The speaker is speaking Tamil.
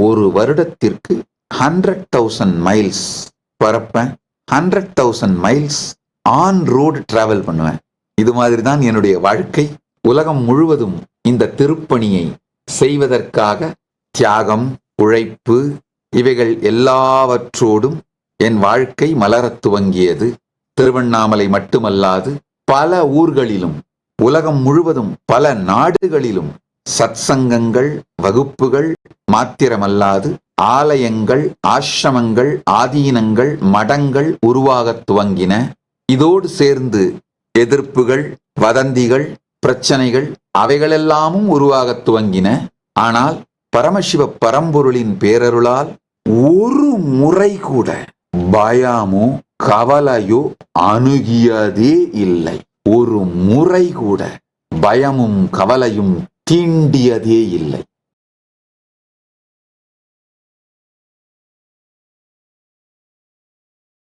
ஒரு வருடத்திற்கு 100,000 மைல்ஸ் பறப்பேன், 100,000 மைல்ஸ் ஆன் ரோடு டிராவல் பண்ணுவேன். இது மாதிரி தான் என்னுடைய வாழ்க்கை. உலகம் முழுவதும் இந்த திருப்பணியை செய்வதற்காக தியாகம், உழைப்பு இவைகள் எல்லாவற்றோடும் என் வாழ்க்கை மலரத் துவங்கியது. திருவண்ணாமலை மட்டுமல்லாது பல ஊர்களிலும், உலகம் முழுவதும் பல நாடுகளிலும் சத்சங்கங்கள், வகுப்புகள் மாத்திரமல்லாது ஆலயங்கள், ஆசிரமங்கள், ஆதீனங்கள், மடங்கள் உருவாகத் துவங்கின. இதோடு சேர்ந்து எதிர்ப்புகள், வதந்திகள், பிரச்சனைகள் அவைகளெல்லாமும் உருவாகத் துவங்கின. ஆனால் பரமசிவ பரம்பொருளின் பேரருளால் ஒரு முறை கூட பயமோ கவலையோ அணுகியதே இல்லை. ஒரு முறை கூட பயமும் கவலையும் தீண்டியதே இல்லை.